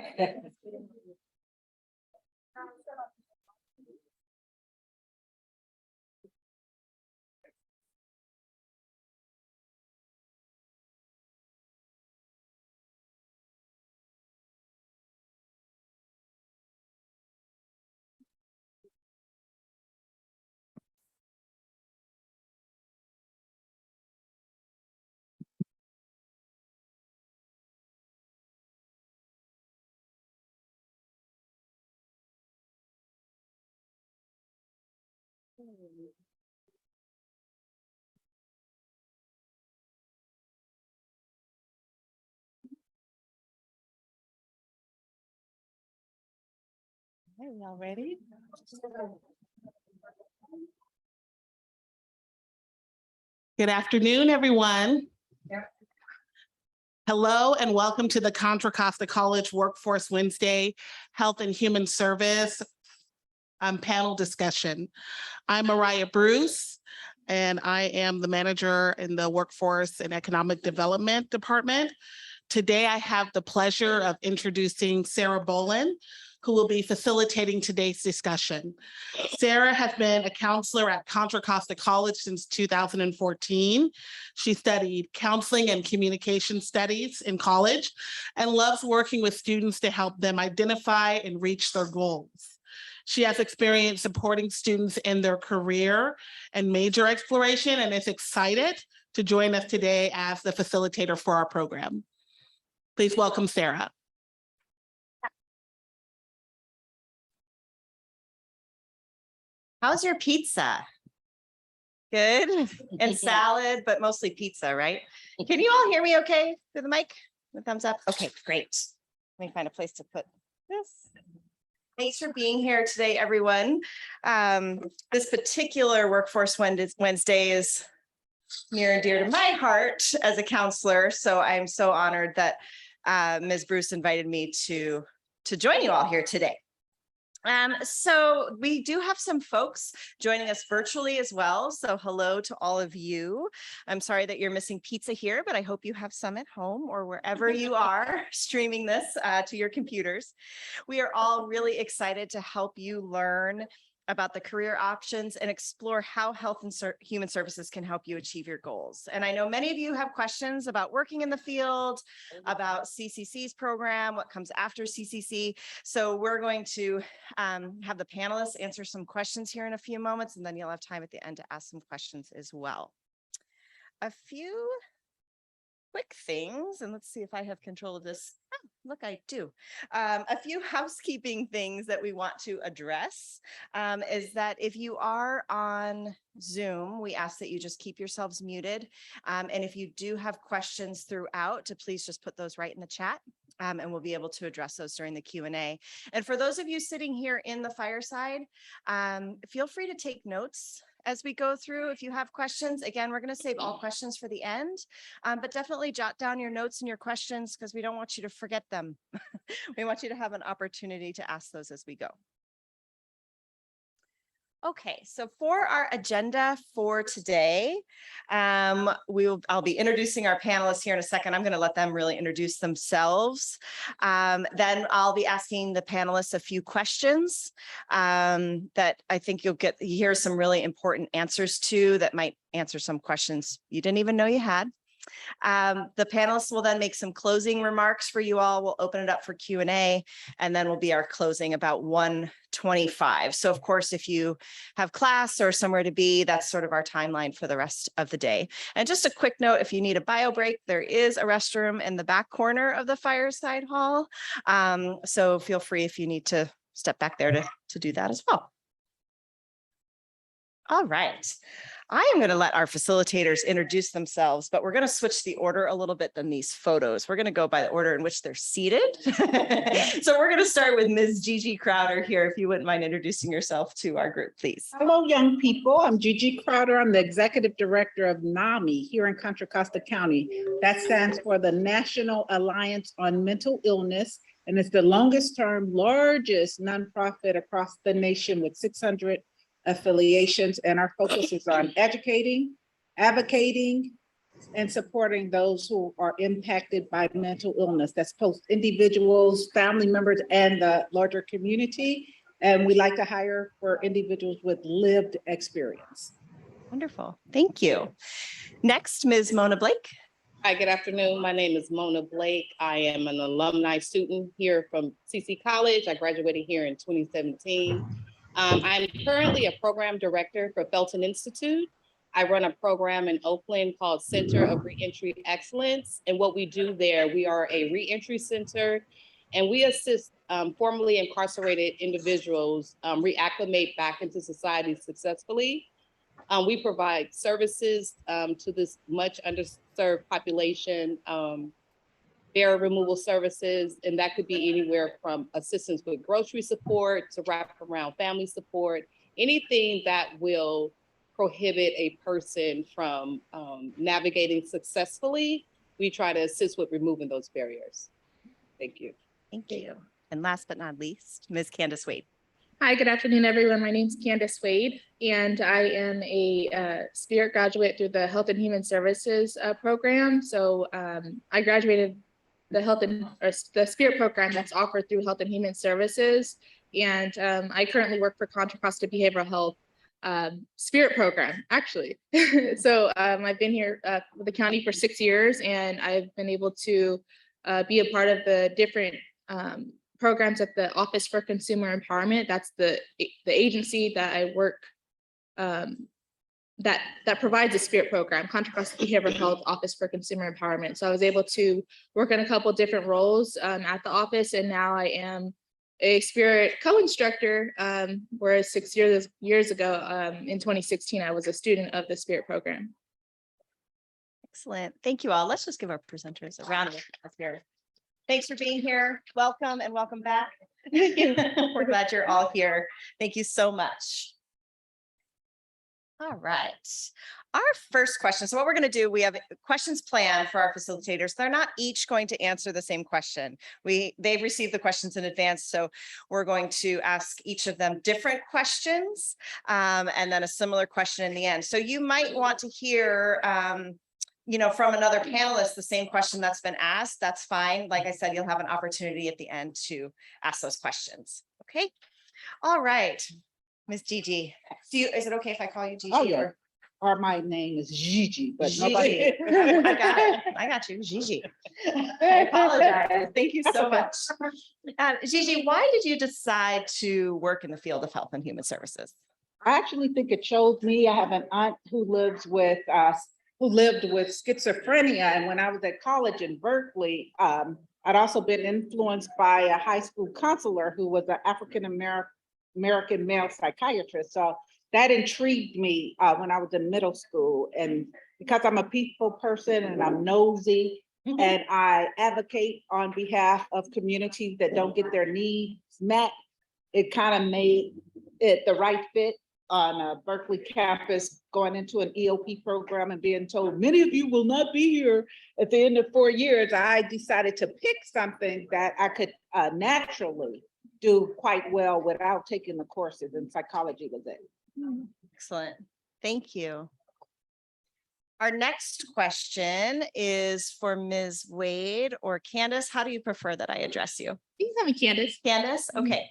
Are we all ready? Good afternoon, everyone. Hello and welcome to the Contra Costa College Workforce Wednesday Health and Human Service panel discussion. I'm Mariah Bruce, and I am the manager in the Workforce and Economic Development Department. Today, I have the pleasure of introducing Sarah Boland, who will be facilitating today's discussion. Sarah has been a counselor at Contra Costa College since 2014. She studied counseling and communication studies in college and loves working with students to help them identify and reach their goals. She has experience supporting students in their career and major exploration and is excited to join us today as the facilitator for our program. Please welcome Sarah. How's your pizza? Good. And salad, but mostly pizza, right? Can you all hear me okay through the mic? The thumbs up. Okay, great. Let me find a place to put this. Thanks for being here today, everyone. This particular Workforce Wednesday is near and dear to my heart as a counselor. So I'm so honored that Ms. Bruce invited me to join you all here today. So we do have some folks joining us virtually as well. So hello to all of you. I'm sorry that you're missing pizza here, but I hope you have some at home or wherever you are streaming this to your computers. We are all really excited to help you learn about the career options and explore how health and human services can help you achieve your goals. And I know many of you have questions about working in the field, about CCC's program, what comes after CCC. So we're going to have the panelists answer some questions here in a few moments, and then you'll have time at the end to ask some questions as well. A few quick things, and let's see if I have control of this. Oh, look, I do. A few housekeeping things that we want to address is that if you are on Zoom, we ask that you just keep yourselves muted. And if you do have questions throughout, to please just put those right in the chat. And we'll be able to address those during the Q&A. And for those of you sitting here in the fireside, feel free to take notes as we go through. If you have questions, again, we're going to save all questions for the end, but definitely jot down your notes and your questions because we don't want you to forget them. We want you to have an opportunity to ask those as we go. Okay, so for our agenda for today, I'll be introducing our panelists here in a second. I'm going to let them really introduce themselves. Then I'll be asking the panelists a few questions that I think you'll hear some really important answers to that might answer some questions you didn't even know you had. The panelists will then make some closing remarks for you all. We'll open it up for Q&A, and then we'll be our closing about 1:25. So of course, if you have class or somewhere to be, that's sort of our timeline for the rest of the day. And just a quick note, if you need a bio break, there is a restroom in the back corner of the Fireside Hall. So feel free if you need to step back there to do that as well. All right. I am going to let our facilitators introduce themselves, but we're going to switch the order a little bit than these photos. We're going to go by the order in which they're seated. So we're going to start with Ms. Gigi Crowder here, if you wouldn't mind introducing yourself to our group, please. Hello, young people. I'm Gigi Crowder. I'm the executive director of NAMI here in Contra Costa County. That stands for the National Alliance on Mental Illness, and it's the longest term, largest nonprofit across the nation with 600 affiliations, and our focus is on educating, advocating, and supporting those who are impacted by mental illness. That's both individuals, family members, and the larger community. And we like to hire for individuals with lived experience. Wonderful. Thank you. Next, Ms. Mona Blake. Hi, good afternoon. My name is Mona Blake. I am an alumni student here from CC College. I graduated here in 2017. I'm currently a program director for Felton Institute. I run a program in Oakland called Center of Reentry Excellence. And what we do there, we are a reentry center, and we assist formerly incarcerated individuals reacclimate back into society successfully. We provide services to this much underserved population, barrier removal services, and that could be anywhere from assistance with grocery support to wraparound family support, anything that will prohibit a person from navigating successfully. We try to assist with removing those barriers. Thank you. Thank you. And last but not least, Ms. Candace Wade. Hi, good afternoon, everyone. My name is Candace Wade, and I am a Spirit graduate through the Health and Human Services program. So I graduated the Spirit program that's offered through Health and Human Services, and I currently work for Contra Costa Behavioral Health Spirit program, actually. So I've been here with the county for 6 years, and I've been able to be a part of the different programs at the Office for Consumer Empowerment. That's the agency that I work that provides a Spirit program, Contra Costa Behavioral Health Office for Consumer Empowerment. So I was able to work in a couple different roles at the office, and now I am a Spirit co-instructor, whereas 6 years ago, in 2016, I was a student of the Spirit program. Excellent. Thank you all. Let's just give our presenters a round of applause here. Thanks for being here. Welcome and welcome back. We're glad you're all here. Thank you so much. All right. Our first question. So what we're going to do, we have questions planned for our facilitators. They're not each going to answer the same question. They've received the questions in advance. So we're going to ask each of them different questions and then a similar question in the end. So you might want to hear from another panelist, the same question that's been asked. That's fine. Like I said, you'll have an opportunity at the end to ask those questions. Okay. All right. Ms. Gigi, is it okay if I call you Gigi? Oh, yeah. Or my name is Gigi, but Gigi. nobody. I got it. I got you, Gigi. I apologize. Thank you so much. Gigi, why did you decide to work in the field of health and human services? I actually think it chose me. I have an aunt who lived with schizophrenia. And when I was at college in Berkeley, I'd also been influenced by a high school counselor who was an African male psychiatrist. So that intrigued me when I was in middle school. And because I'm a people person and I'm nosy, and I advocate on behalf of communities that don't get their needs met, it kind of made it the right fit on a Berkeley campus, going into an EOP program and being told, many of you will not be here at the end of 4 years. I decided to pick something that I could naturally do quite well without taking the courses, and psychology was it. Excellent. Thank you. Our next question is for Ms. Wade or Candace. How do you prefer that I address you? You can call me Candace. Candace? Okay.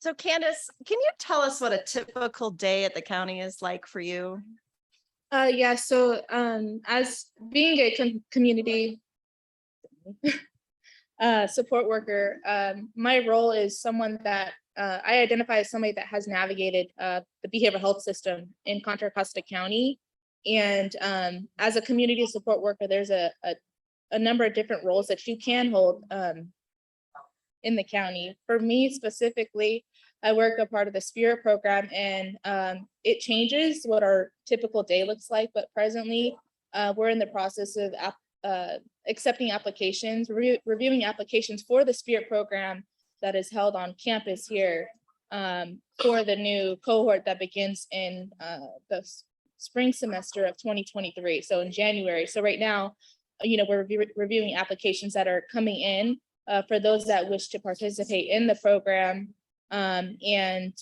So Candace, can you tell us what a typical day at the county is like for you? Yeah, so as being a community support worker, my role is someone that I identify as somebody that has navigated the behavioral health system in Contra Costa County. And as a community support worker, there's a number of different roles that you can hold in the county. For me specifically, I work a part of the Spirit program, and it changes what our typical day looks like. But presently, we're in the process of accepting applications, reviewing applications for the Spirit program that is held on campus here for the new cohort that begins in the spring semester of 2023. So in January. So right now, we're reviewing applications that are coming in for those that wish to participate in the program, and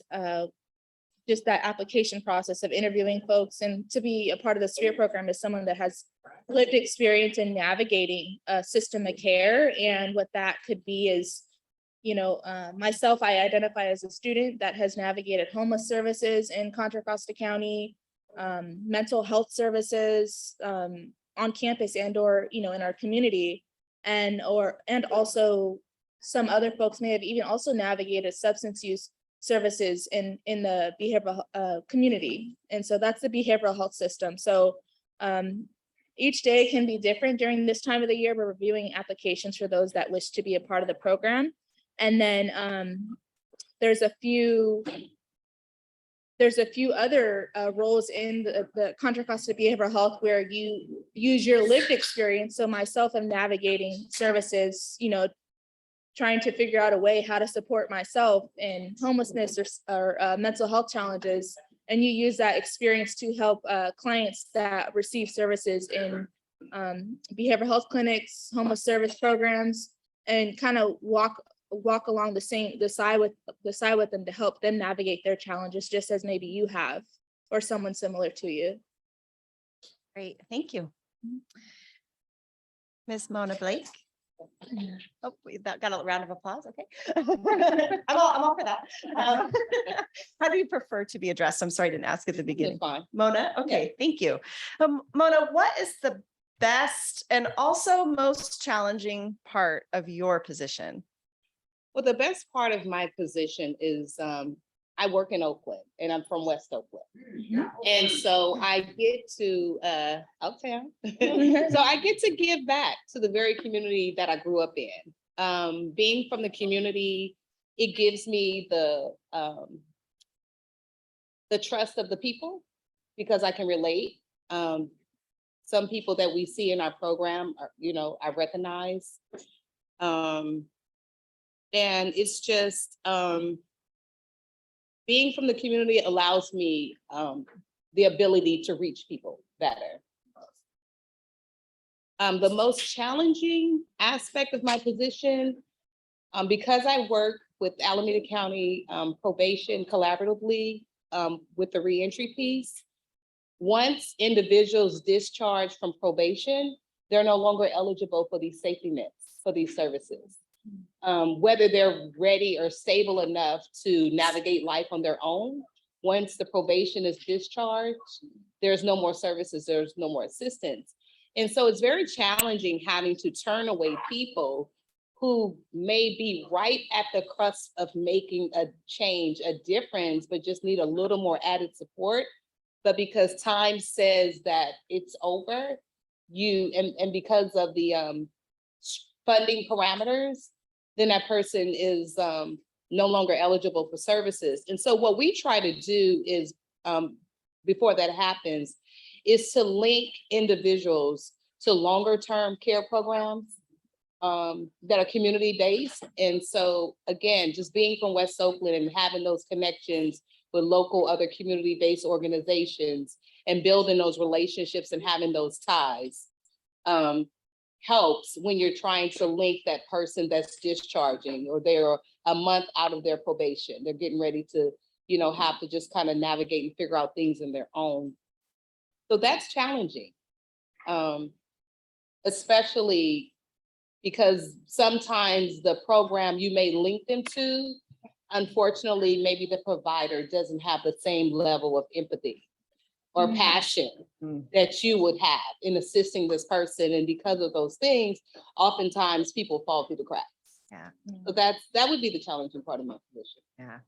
just that application process of interviewing folks, and to be a part of the SPHERE program is someone that has lived experience in navigating a system of care. And what that could be is, myself, I identify as a student that has navigated homeless services in Contra Costa County, mental health services on campus or in our community, and also some other folks may have even also navigated substance use services in the behavioral community. And so that's the behavioral health system. So each day can be different. During this time of the year, we're reviewing applications for those that wish to be a part of the program. And then there's a few other roles in the Contra Costa Behavioral Health where you use your lived experience. So myself, I'm navigating services, trying to figure out a way how to support myself in homelessness or mental health challenges. And you use that experience to help clients that receive services in behavioral health clinics, homeless service programs, and kind of walk along the side with them to help them navigate their challenges, just as maybe you have, or someone similar to you. Great, thank you. Ms. Mona Blake. Oh, that got a round of applause. Okay. I'm all for that. How do you prefer to be addressed? I'm sorry, I didn't ask at the beginning. Fine. Mona, okay, thank you. Mona, what is the best and also most challenging part of your position? Well, the best part of my position is I work in Oakland and I'm from West Oakland. And so I get to uptown. So I get to give back to the very community that I grew up in. Being from the community, it gives me the trust of the people because I can relate. Some people that we see in our program are, I recognize. And it's just being from the community allows me the ability to reach people better. The most challenging aspect of my position, because I work with Alameda County probation collaboratively with the reentry piece, once individuals discharge from probation, they're no longer eligible for these safety nets, for these services. Whether they're ready or stable enough to navigate life on their own, once the probation is discharged, there's no more services, there's no more assistance. And so it's very challenging having to turn away people who may be right at the cusp of making a change, a difference, but just need a little more added support. But because time says that it's over, and because of the funding parameters, then that person is no longer eligible for services. And so what we try to do is, before that happens, is to link individuals to longer term care programs that are community-based. And so again, just being from West Oakland and having those connections with local other community-based organizations and building those relationships and having those ties helps when you're trying to link that person that's discharging or they're a month out of their probation. They're getting ready to, have to just kind of navigate and figure out things in their own. So that's challenging, especially because sometimes the program you may link them to, unfortunately, maybe the provider doesn't have the same level of empathy or passion that you would have in assisting this person. And because of those things, oftentimes people fall through the cracks. Yeah. So that would be the challenging part of my position. Yeah.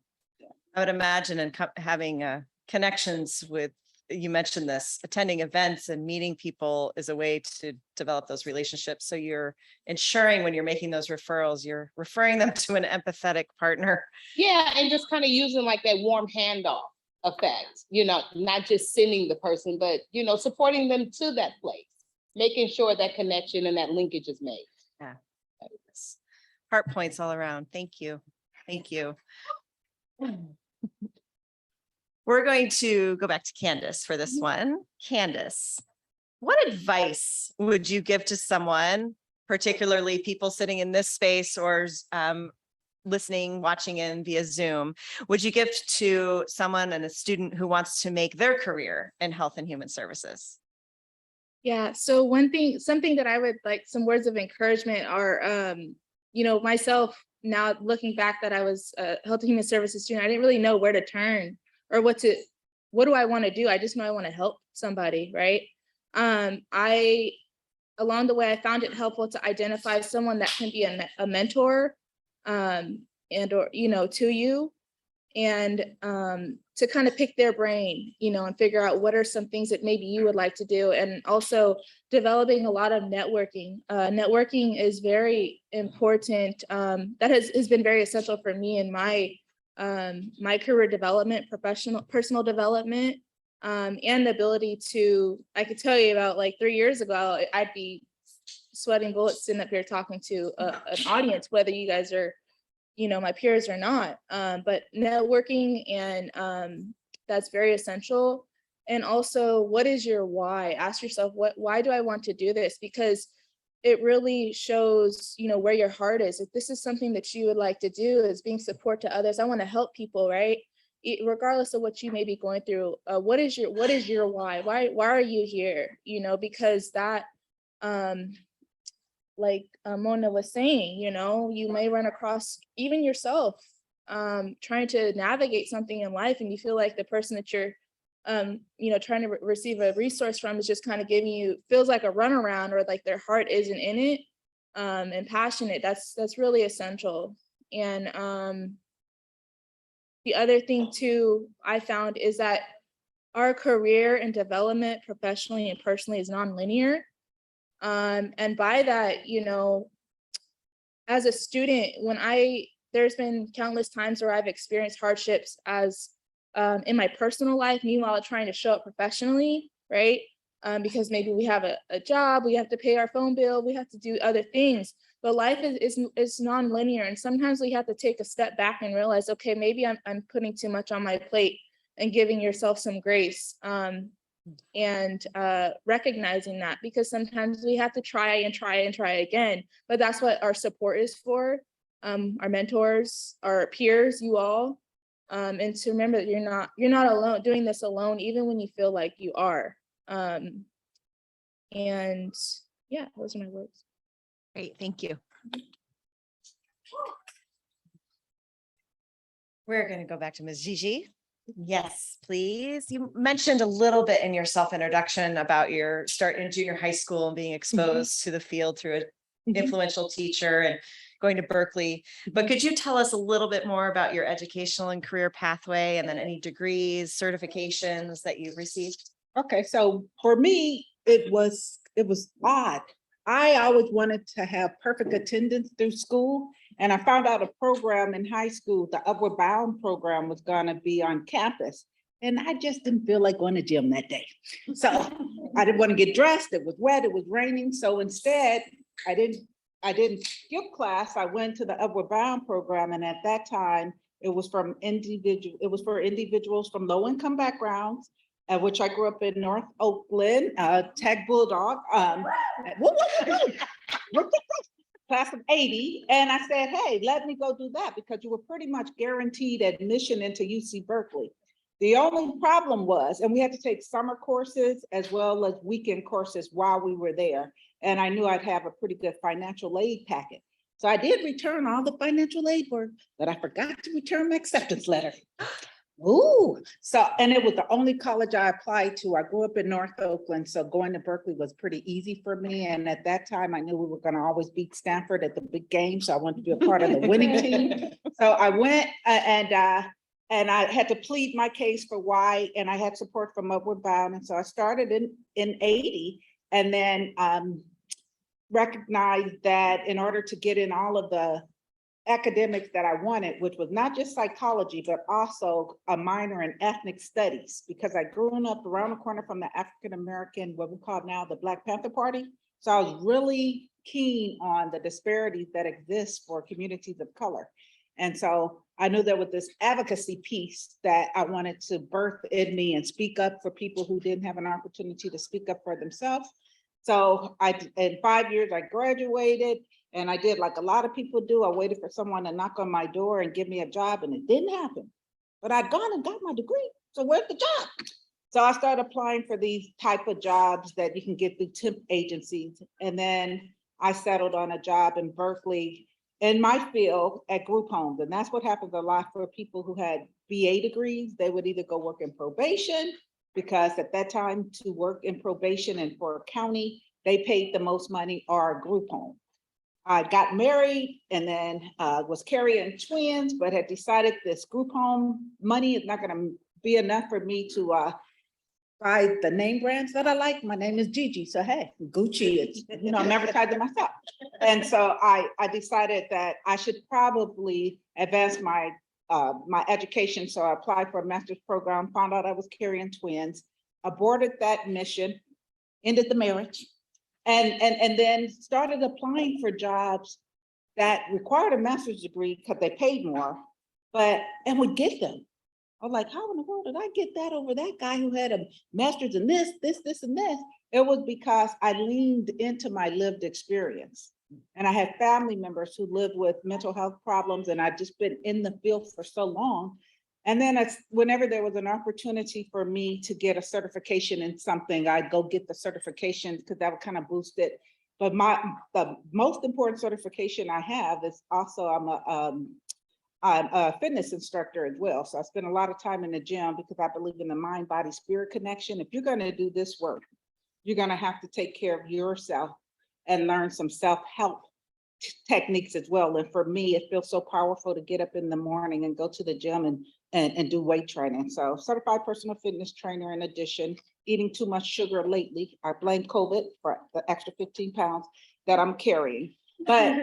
I would imagine, and having connections with, you mentioned this, attending events and meeting people is a way to develop those relationships. So you're ensuring when you're making those referrals, you're referring them to an empathetic partner. Yeah, and just kind of using like that warm handoff effect, not just sending the person, but, supporting them to that place, making sure that connection and that linkage is made. Yeah. Heart points all around. Thank you. Thank you. We're going to go back to Candace for this one. Candace, what advice would you give to someone, particularly people sitting in this space or listening, watching in via Zoom, would you give to someone and a student who wants to make their career in health and human services? Yeah, so something that I would like, some words of encouragement are, myself now looking back that I was a health and human services student, I didn't really know where to turn or what do I want to do? I just know I want to help somebody, right? Along the way, I found it helpful to identify someone that can be a mentor, and or, to you, and to kind of pick their brain, and figure out what are some things that maybe you would like to do. And also developing a lot of networking. Networking is very important. That has been very essential for me in my career development, personal development, and the ability to, I could tell you about like 3 years ago, I'd be sweating bullets sitting up here talking to an audience, whether you guys are, my peers or not, but networking, and that's very essential. And also, what is your why? Ask yourself, why do I want to do this? Because it really shows, where your heart is. If this is something that you would like to do, is being support to others. I want to help people, right? Regardless of what you may be going through, what is your why? Why are you here? Because that, like Mona was saying, you may run across even yourself trying to navigate something in life, and you feel like the person that you're trying to receive a resource from is just kind of giving you, feels like a runaround, or like their heart isn't in it, and passionate. That's really essential. And the other thing too, I found, is that our career and development professionally and personally is nonlinear. And by that, as a student, there's been countless times where I've experienced hardships as in my personal life, meanwhile trying to show up professionally, right? Because maybe we have a job, we have to pay our phone bill, we have to do other things, but life is non-linear. And sometimes we have to take a step back and realize, okay, maybe I'm putting too much on my plate, and giving yourself some grace. And recognizing that, because sometimes we have to try again, but that's what our support is for, our mentors, our peers, you all, and to remember that you're not alone doing this alone, even when you feel like you are. And yeah, those are my words. Great, thank you. We're going to go back to Ms. Gigi. Yes, please. You mentioned a little bit in your self-introduction about your start in junior high school and being exposed to the field through an influential teacher and going to Berkeley. But could you tell us a little bit more about your educational and career pathway, and then any degrees, certifications that you've received? Okay, so for me, it was odd. I always wanted to have perfect attendance through school, and I found out a program in high school, the Upward Bound program, was gonna be on campus. And I just didn't feel like going to gym that day. So I didn't want to get dressed. It was wet, it was raining. So instead, I didn't skip class. I went to the Upward Bound program, and at that time, it was for individuals from low-income backgrounds, which I grew up in North Oakland, Tech Bulldog, class of 80. And I said, hey, let me go do that, because you were pretty much guaranteed admission into UC Berkeley. The only problem was, and we had to take summer courses as well as weekend courses while we were there. And I knew I'd have a pretty good financial aid packet. So I did return all the financial aid work, but I forgot to return my acceptance letter. Ooh, so, and it was the only college I applied to. I grew up in North Oakland, so going to Berkeley was pretty easy for me. And at that time, I knew we were going to always beat Stanford at the big game, so I wanted to be a part of the winning team. So I went and I had to plead my case for why, and I had support from Upward Bound. And so I started in 80, and then recognized that in order to get in all of the academics that I wanted, which was not just psychology, but also a minor in ethnic studies, because I grew up around the corner from the African-American, what we call now the Black Panther Party. So I was really keen on the disparities that exist for communities of color. And so I knew there was this advocacy piece that I wanted to birth in me and speak up for people who didn't have an opportunity to speak up for themselves. So in 5 years, I graduated. And I did like a lot of people do. I waited for someone to knock on my door and give me a job, and it didn't happen. But I'd gone and got my degree. So where's the job? So I started applying for these type of jobs that you can get through temp agencies. And then I settled on a job in Berkeley in my field at group homes. And that's what happens a lot for people who had BA degrees. They would either go work in probation, because at that time to work in probation and for a county, they paid the most money, or a group home. I got married and then was carrying twins, but had decided this group home money is not gonna be enough for me to buy the name brands that I like. My name is Gigi, so hey, Gucci, it's, you know, I'm advertising myself. And so I decided that I should probably advance my my education. So I applied for a master's program, found out I was carrying twins, aborted that mission, ended the marriage, and then started applying for jobs that required a master's degree because they paid more, and would get them. I was like, how in the world did I get that over that guy who had a master's in this, and this? It was because I leaned into my lived experience. And I had family members who lived with mental health problems, and I'd just been in the field for so long. And then whenever there was an opportunity for me to get a certification in something, I'd go get the certification because that would kind of boost it. But the most important certification I have is also I'm a fitness instructor as well. So I spend a lot of time in the gym because I believe in the mind, body, spirit connection. If you're going to do this work, you're going to have to take care of yourself and learn some self-help techniques as well. And for me, it feels so powerful to get up in the morning and go to the gym and do weight training. So certified personal fitness trainer. In addition, eating too much sugar lately. I blame COVID for the extra 15 pounds that I'm carrying. But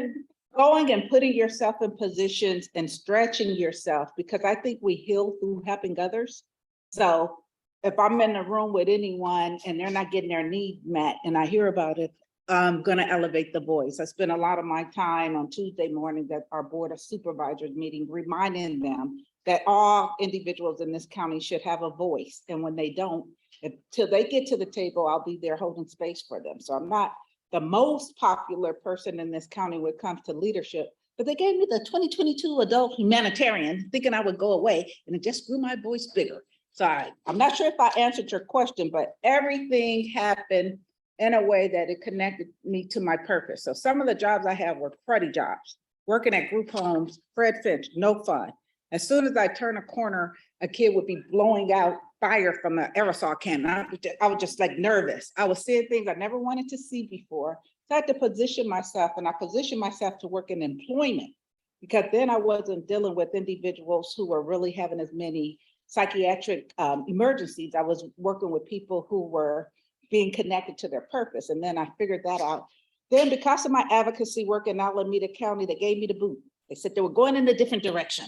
going and putting yourself in positions and stretching yourself, because I think we heal through helping others. So if I'm in a room with anyone and they're not getting their need met and I hear about it, I'm going to elevate the voice. I spend a lot of my time on Tuesday morning at our board of supervisors meeting, reminding them that all individuals in this county should have a voice. And when they don't, until they get to the table, I'll be there holding space for them. So I'm not the most popular person in this county when it comes to leadership, but they gave me the 2022 adult humanitarian thinking I would go away, and it just grew my voice bigger. So I'm not sure if I answered your question, but everything happened in a way that it connected me to my purpose. So some of the jobs I have were cruddy jobs, working at group homes, Fred Finch, no fun. As soon as I turn a corner, a kid would be blowing out fire from an aerosol can. I was just like nervous. I was seeing things I never wanted to see before. So I had to position myself, and I positioned myself to work in employment, because then I wasn't dealing with individuals who were really having as many psychiatric emergencies. I was working with people who were being connected to their purpose. And then I figured that out. Then because of my advocacy work in Alameda County, they gave me the boot. They said they were going in a different direction.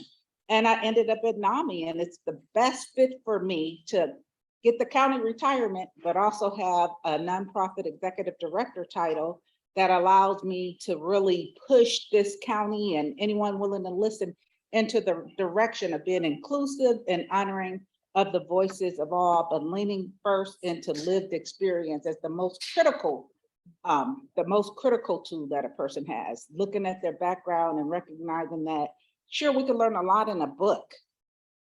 And I ended up at NAMI, and it's the best fit for me to get the county retirement, but also have a nonprofit executive director title that allows me to really push this county and anyone willing to listen into the direction of being inclusive and honoring of the voices of all, but leaning first into lived experience as the most critical tool that a person has, looking at their background and recognizing that, sure, we can learn a lot in a book,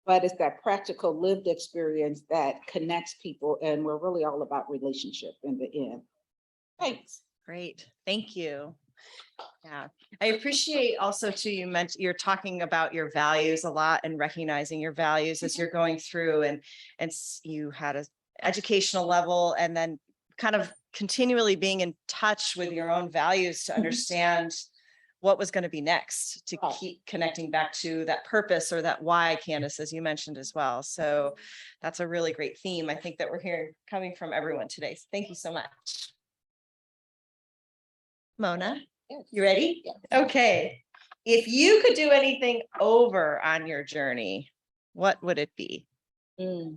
but it's that practical lived experience that connects people. And we're really all about relationship in the end. Thanks. Great, thank you. Yeah, I appreciate also too, you mentioned you're talking about your values a lot and recognizing your values as you're going through, and you had an educational level, and then kind of continually being in touch with your own values to understand what was going to be next, to keep connecting back to that purpose or that why, Candace, as you mentioned as well. So that's a really great theme, I think, that we're hearing coming from everyone today. So thank you so much. Mona, you ready? Okay. If you could do anything over on your journey, what would it be? Let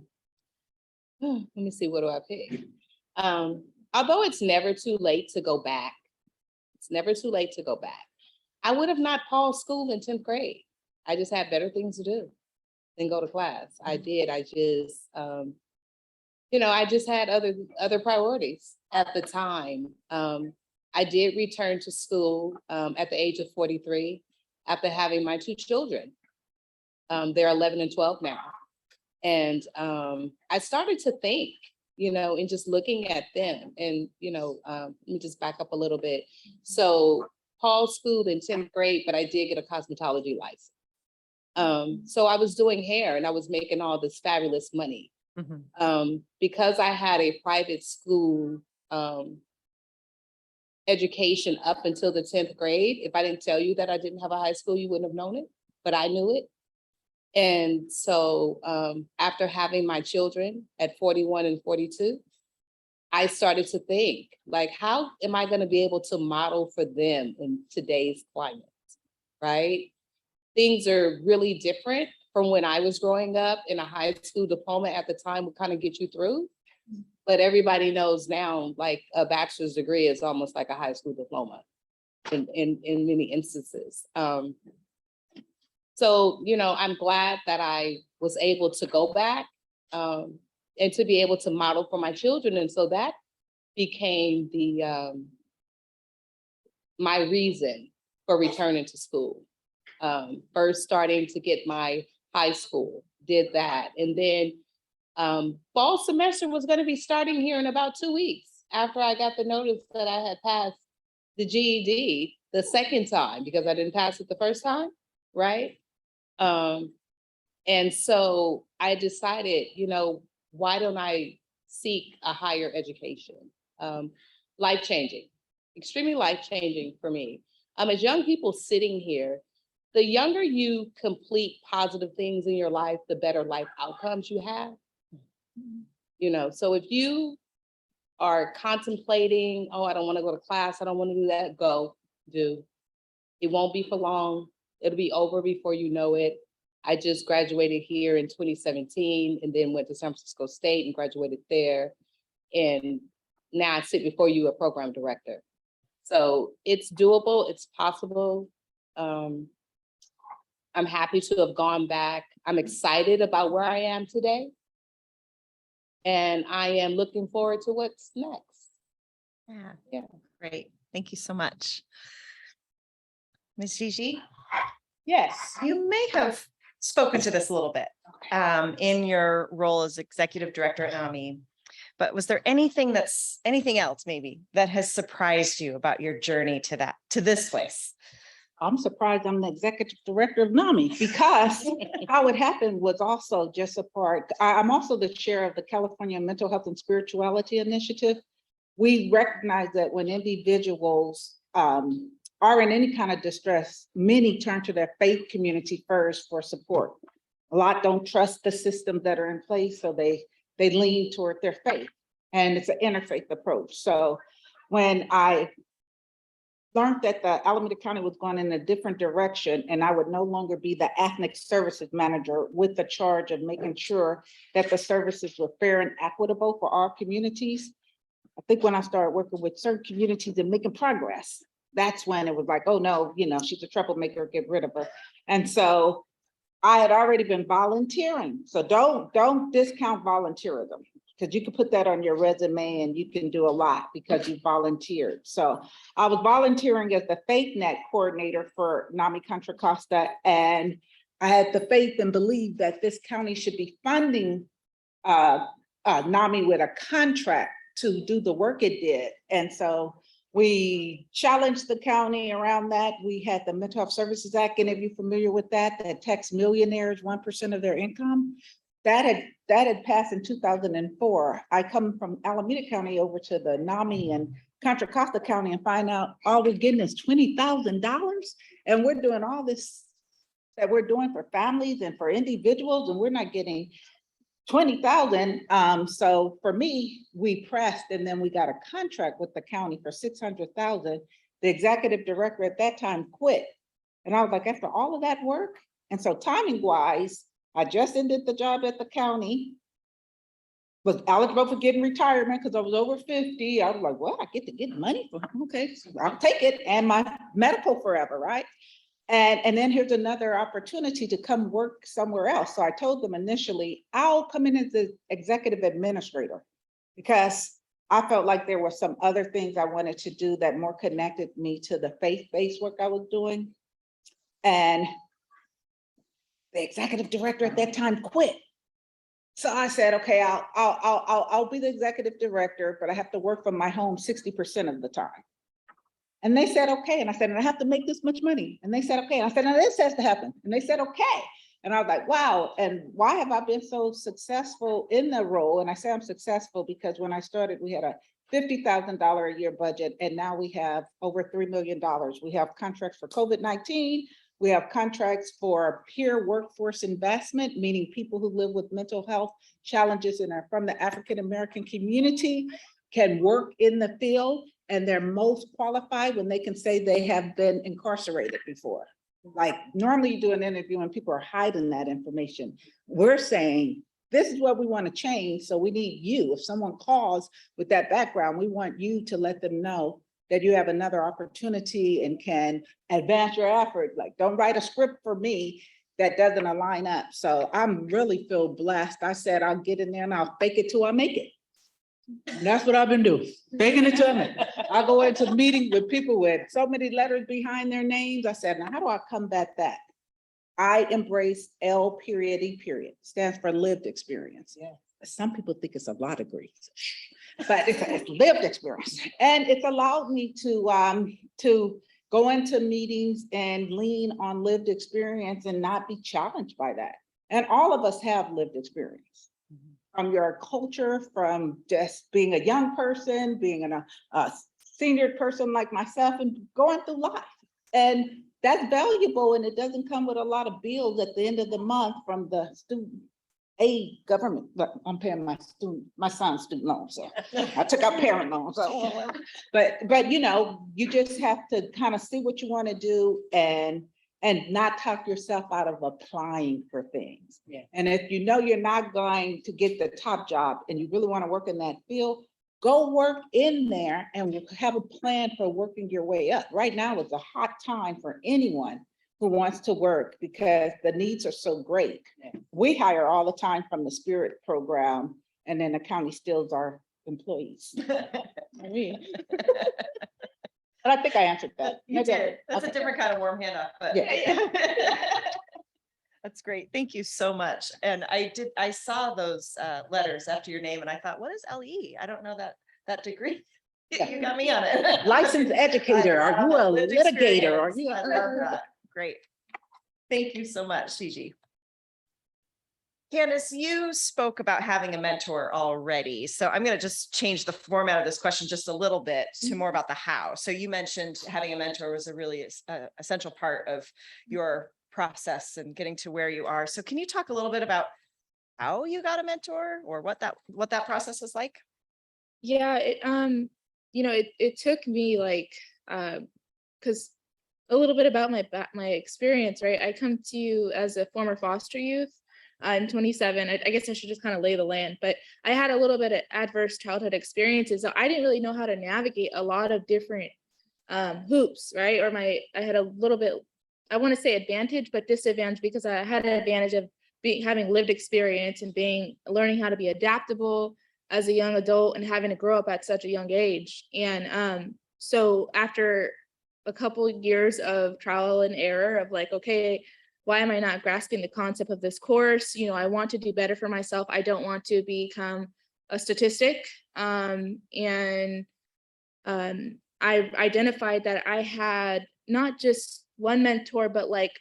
me see, what do I pick? Although it's never too late to go back, it's never too late to go back. I would have not paused school in 10th grade. I just had better things to do than go to class. I did. I just, I just had other priorities at the time. I did return to school at the age of 43 after having my two children. They're 11 and 12 now. And I started to think, and just looking at them and, let me just back up a little bit. So Paul schooled in 10th grade, but I did get a cosmetology license. So I was doing hair and I was making all this fabulous money. Because I had a private school education up until the 10th grade. If I didn't tell you that I didn't have a high school, you wouldn't have known it, but I knew it. And so after having my children at 41 and 42, I started to think, like, how am I going to be able to model for them in today's climate, right? Things are really different from when I was growing up, in a high school diploma at the time would kind of get you through. But everybody knows now, like, a bachelor's degree is almost like a high school diploma in many instances. So, I'm glad that I was able to go back and to be able to model for my children. And so that became my reason for returning to school. First starting to get my high school, did that. And then fall semester was going to be starting here in about 2 weeks after I got the notice that I had passed the GED the second time, because I didn't pass it the first time, right? And so I decided, why don't I seek a higher education? Life-changing, extremely life-changing for me. As young people sitting here, the younger you complete positive things in your life, the better life outcomes you have. So if you are contemplating, oh, I don't want to go to class, I don't want to do that, do. It won't be for long. It'll be over before you know it. I just graduated here in 2017 and then went to San Francisco State and graduated there. And now I sit before you, a program director. So it's doable, it's possible. I'm happy to have gone back. I'm excited about where I am today. And I am looking forward to what's next. Yeah, great. Thank you so much. Ms. Gigi, Yes. you may have spoken to this a little bit in your role as executive director at NAMI, but was there anything else maybe that has surprised you about your journey to this place? I'm surprised I'm the executive director of NAMI, because how it happened was also just a part. I'm also the chair of the California Mental Health and Spirituality Initiative. We recognize that when individuals are in any kind of distress, many turn to their faith community first for support. A lot don't trust the systems that are in place, so they lean toward their faith, and it's an interfaith approach. So when I learned that the Alameda County was going in a different direction, and I would no longer be the ethnic services manager with the charge of making sure that the services were fair and equitable for our communities. I think when I started working with certain communities and making progress, that's when it was like, oh no, she's a troublemaker, get rid of her. And so I had already been volunteering. So don't discount volunteerism, because you can put that on your resume and you can do a lot because you volunteered. So I was volunteering as the Faith Net coordinator for NAMI Contra Costa, and I had the faith and believed that this county should be funding NAMI with a contract to do the work it did. And so we challenged the county around that. We had the Mental Health Services Act, any of you familiar with that tax millionaires 1% of their income? That had passed in 2004. I come from Alameda County over to the NAMI and Contra Costa County and find out all we're getting is $20,000. And we're doing all this that we're doing for families and for individuals, and we're not getting 20,000. So for me, we pressed, and then we got a contract with the county for 600,000. The executive director at that time quit. And I was like, after all of that work? And so timing wise, I just ended the job at the county, was eligible for getting retirement because I was over 50. I was like, well, I get to get money for him. Okay, so I'll take it, and my medical forever, right? And then here's another opportunity to come work somewhere else. So I told them initially, I'll come in as the executive administrator, because I felt like there were some other things I wanted to do that more connected me to the faith-based work I was doing. And the executive director at that time quit. So I said, okay, I'll be the executive director, but I have to work from my home 60% of the time. And they said, okay. And I said, and I have to make this much money. And they said, okay. And I said, now this has to happen. And they said, okay. And I was like, wow. And why have I been so successful in the role? And I say I'm successful because when I started, we had a $50,000 a year budget. And now we have over $3 million. We have contracts for COVID-19. We have contracts for peer workforce investment, meaning people who live with mental health challenges and are from the African-American community can work in the field, and they're most qualified when they can say they have been incarcerated before. Like normally you do an interview and people are hiding that information. We're saying, this is what we want to change. So we need you. If someone calls with that background, we want you to let them know that you have another opportunity and can advance your effort. Like, don't write a script for me that doesn't align up. So I'm really feel blessed. I said, I'll get in there and I'll fake it till I make it. And that's what I've been doing, faking it till I make it. I go into meetings with people with so many letters behind their names. I said, now how do I combat that? I embrace L period E period, stands for lived experience. Yeah. Some people think it's a law degree, but it's lived experience. And it's allowed me to go into meetings and lean on lived experience and not be challenged by that. And all of us have lived experience. From your culture, from just being a young person, being a senior person like myself, and going through life. And that's valuable, and it doesn't come with a lot of bills at the end of the month from the student aid government. But I'm paying my son's student loan, so I took out parent loans. So, but you know, you just have to kind of see what you want to do and not talk yourself out of applying for things. Yeah. And if you know you're not going to get the top job and you really want to work in that field, go work in there and have a plan for working your way up. Right now is a hot time for anyone who wants to work because the needs are so great. Yeah. We hire all the time from the Spirit program, and then the county steals our employees. But I think I answered that. You did. That's okay. a different kind of warm handoff, but Yeah. That's great. Thank you so much. And I saw those letters after your name and I thought, what is LE? I don't know that degree. Yeah. You got me on it. Licensed educator. Are you a Lived litigator? Are experience. you? I love that. Great. Thank you so much, Gigi. Candace, you spoke about having a mentor already. So I'm going to just change the format of this question just a little bit to more about the how. So you mentioned having a mentor was a really essential part of your process and getting to where you are. So can you talk a little bit about how you got a mentor or what that process was like? Yeah, it took me like, because a little bit about my experience, right? I come to you as a former foster youth. I'm 27. I guess I should just kind of lay the land, but I had a little bit of adverse childhood experiences. So I didn't really know how to navigate a lot of different hoops, right? Or I had a little bit, I want to say advantage, but disadvantage, because I had an advantage of having lived experience and learning how to be adaptable as a young adult and having to grow up at such a young age. And so after a couple of years of trial and error of like, okay, why am I not grasping the concept of this course? You know, I want to do better for myself. I don't want to become a statistic. I identified that I had not just one mentor, but like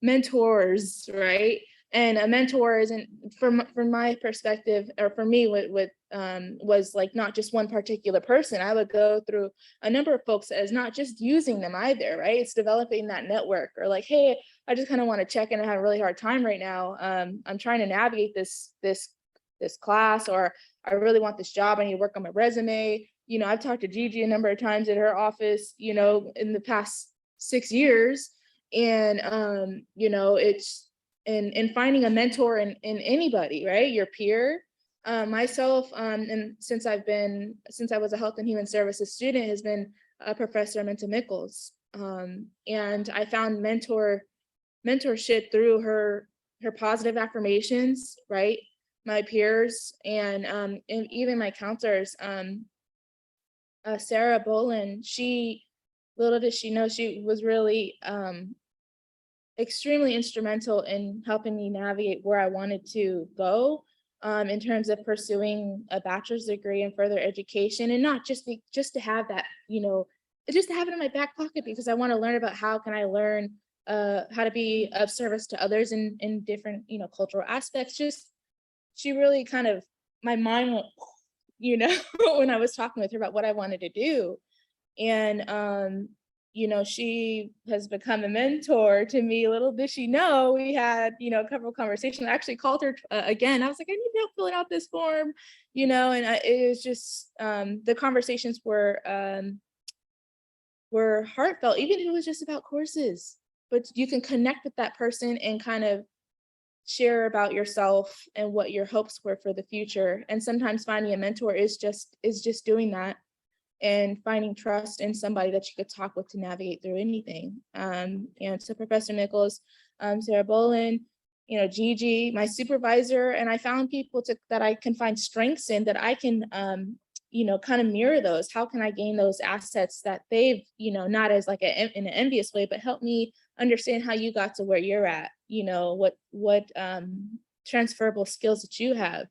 mentors, right? And a mentor isn't, from my perspective, or for me, was like not just one particular person. I would go through a number of folks as not just using them either, right? It's developing that network, or like, hey, I just kind of want to check in and have a really hard time right now. I'm trying to navigate this class, or I really want this job. I need to work on my resume. You know, I've talked to Gigi a number of times at her office, you know, in the past 6 years. And, you know, it's, and finding a mentor in anybody, right? Your peer. Myself, and since I was a health and human services student, has been a professor Minta Mickles. And I found mentorship through her positive affirmations, right? my peers and even my counselors. Sarah Bolin, little did she know, she was really extremely instrumental in helping me navigate where I wanted to go in terms of pursuing a bachelor's degree in further education, and not just to have that, just to have it in my back pocket, because I want to learn about how can I learn how to be of service to others in different, cultural aspects. She really kind of, my mind went, when I was talking with her about what I wanted to do. And, she has become a mentor to me. Little did she know, we had, a couple of conversations. I actually called her again. I was like, I need help filling out this form, it was just, the conversations were heartfelt, even if it was just about courses. But you can connect with that person and kind of share about yourself and what your hopes were for the future. And sometimes finding a mentor is just doing that, and finding trust in somebody that you could talk with to navigate through anything. And so Professor Nichols, Sarah Bolin, Gigi, my supervisor, and I found people that I can find strengths in, that I can kind of mirror those. How can I gain those assets that they've, not as like in an envious way, but help me understand how you got to where you're at, what transferable skills that you have,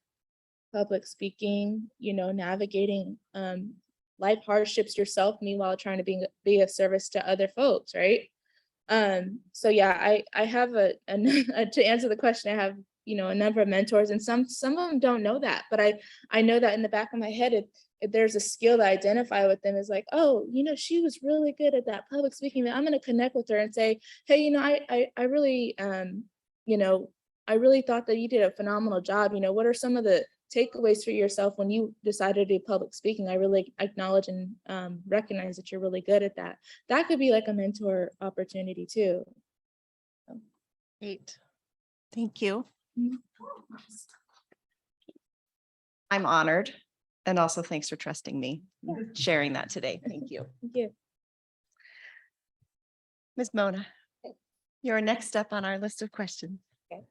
public speaking, navigating life hardships yourself, meanwhile trying to be of service to other folks, right? So yeah, I have to answer the question, I have, a number of mentors, and some of them don't know that, but I know that in the back of my head, if there's a skill that I identify with them, is like, oh, she was really good at that public speaking, I'm going to connect with her and say, hey, I really, I really thought that you did a phenomenal job. What are some of the takeaways for yourself when you decided to do public speaking? I really acknowledge and recognize that you're really good at that. That could be like a mentor opportunity too. Great. Thank you. Mhm. I'm honored. And also thanks for trusting me, sharing that today. Thank you. Thank you. Ms. Mona, you're next up on our list of questions. Okay.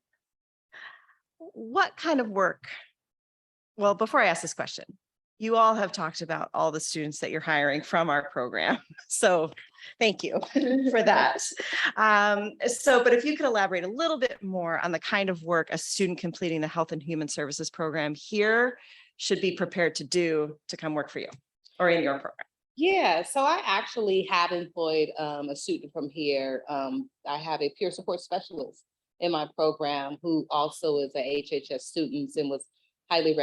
What kind of work? Well, before I ask this question, you all have talked about all the students that you're hiring from our program. So thank you for that. But if you could elaborate a little bit more on the kind of work a student completing the Health and Human Services program here should be prepared to do to come work for you or in your program. Yeah, so I actually have employed a student from here. I have a peer support specialist in my program who also is a HHS student and was highly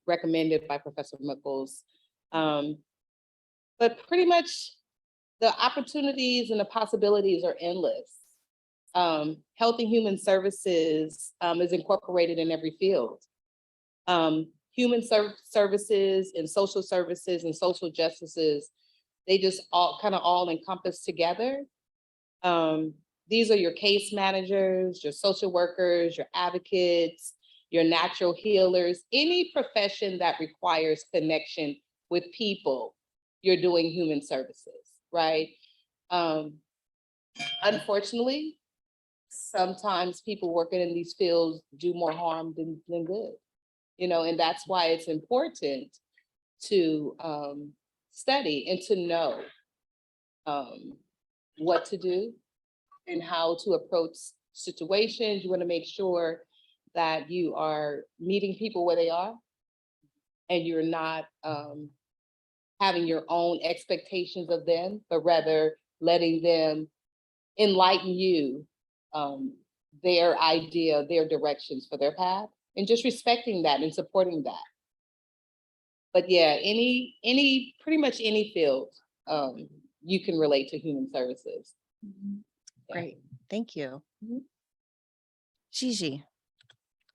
recommended by Professor Nichols. But pretty much the opportunities and the possibilities are endless. Health and Human Services is incorporated in every field. Human services and social justices, they just all encompass together. These are your case managers, your social workers, your advocates, your natural healers, any profession that requires connection with people, you're doing human services, right? Unfortunately, sometimes people working in these fields do more harm than good. And that's why it's important to study and to know what to do and how to approach situations. You want to make sure that you are meeting people where they are and you're not having your own expectations of them, but rather letting them enlighten you, their idea, their directions for their path. And just respecting that and supporting that. But yeah, pretty much any field, you can relate to human services. Mm-hmm. Great, thank you. Mm-hmm. Gigi,